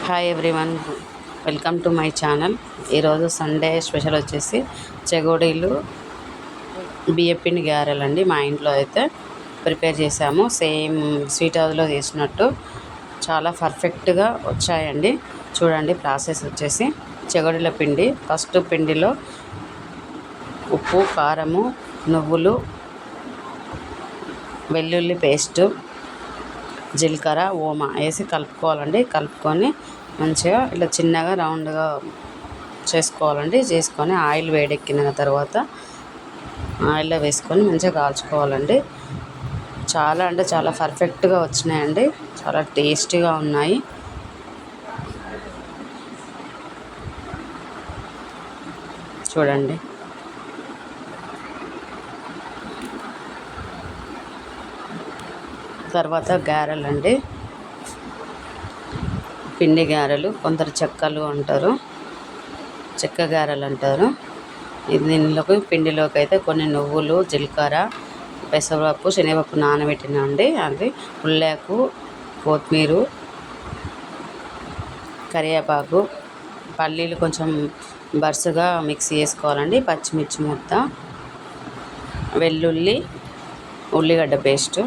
Hi everyone, welcome to my channel. ఈరోజు Sunday special వచ్చేసి చెగోడీలు బియ్యపిండి గారెలు అండి. మా ఇంట్లో అయితే ప్రిపేర్ చేసాము. సేమ్ స్వీట్ హౌస్లో చేసినట్టు చాలా పర్ఫెక్ట్గా వచ్చాయండి. చూడండి, ప్రాసెస్ వచ్చేసి చెగోడీల పిండి. ఫస్ట్ పిండిలో ఉప్పు, కారము, నువ్వులు, వెల్లుల్లి పేస్టు, జీలకర్ర, ఓమా వేసి కలుపుకోవాలండి. కలుపుకొని మంచిగా ఇట్లా చిన్నగా రౌండ్గా చేసుకోవాలండి. చేసుకొని ఆయిల్ వేడెక్కిన తర్వాత ఆయిల్లో వేసుకొని మంచిగా కాల్చుకోవాలండి. చాలా అంటే చాలా పర్ఫెక్ట్గా వచ్చినాయండి. చాలా టేస్టీగా ఉన్నాయి. చూడండి, తర్వాత గారెలు అండి. పిండి గారెలు, కొందరు చెక్కలు అంటారు, చెక్క గారెలు అంటారు. దీనిలోకి పిండిలోకి అయితే కొన్ని నువ్వులు, జీలకర్ర, పెసరపప్పు, శనగపప్పు నానబెట్టినా అండి. అది ఉల్లాకు, కొత్తిమీర, కరివేపాకు, పల్లీలు కొంచెం బరుసుగా మిక్సీ చేసుకోవాలండి. పచ్చిమిర్చి ముద్ద, వెల్లుల్లి, ఉల్లిగడ్డ పేస్టు,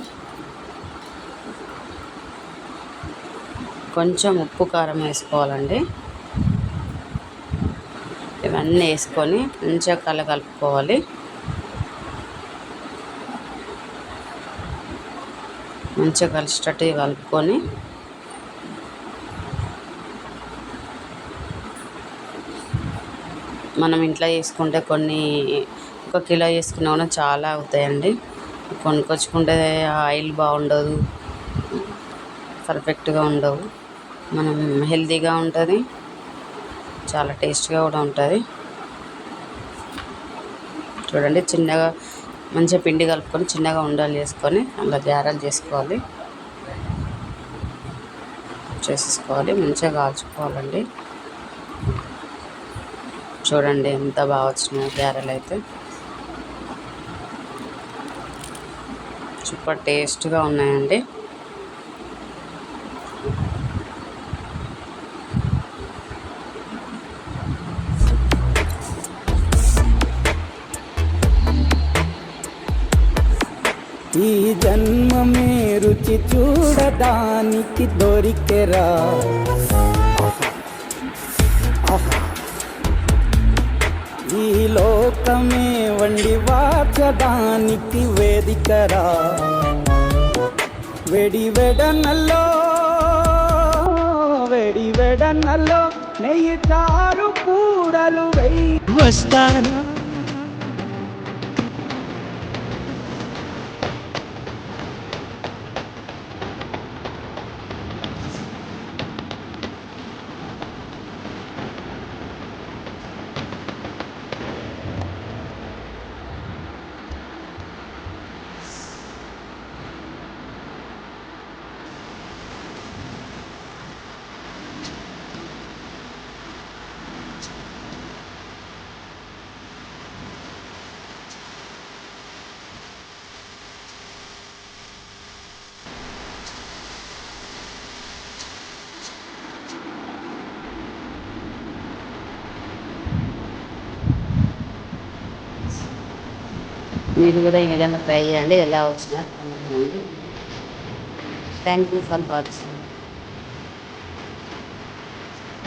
కొంచెం ఉప్పు, కారం వేసుకోవాలండి. ఇవన్నీ వేసుకొని మంచిగా కలుపుకోవాలి. మంచిగా కలిసేటట్టు కలుపుకొని మనం ఇంట్లో చేసుకుంటే కొన్ని 1 కిలో చేసుకున్నా కూడా చాలా అవుతాయండి. కొనుక్కొచ్చుకుంటే ఆయిల్ బాగుండదు, పర్ఫెక్ట్గా ఉండవు. మనం హెల్తీగా ఉంటుంది, చాలా టేస్ట్గా కూడా ఉంటుంది. చూడండి, చిన్నగా మంచిగా పిండి కలుపుకొని చిన్నగా ఉండలు చేసుకొని అలా గారెలు చేసేసుకోవాలి. మంచిగా కాల్చుకోవాలండి. చూడండి ఎంత బాగా వచ్చినాయి గారెలు అయితే. సూపర్ టేస్ట్గా ఉన్నాయండి. ఈ జన్మమే రుచి చూడడానికి దొరికెరా, ఈ లోకమే వండి వాచడానికి వేదికరా. వెడివెడనల్లో నెయ్యి చారు కూడలు వెయ్యి వస్తానా. మీరు కూడా ఈ విధంగా ట్రై చేయండి. ఎలా వచ్చినా థ్యాంక్ యూ ఫర్ వాచింగ్.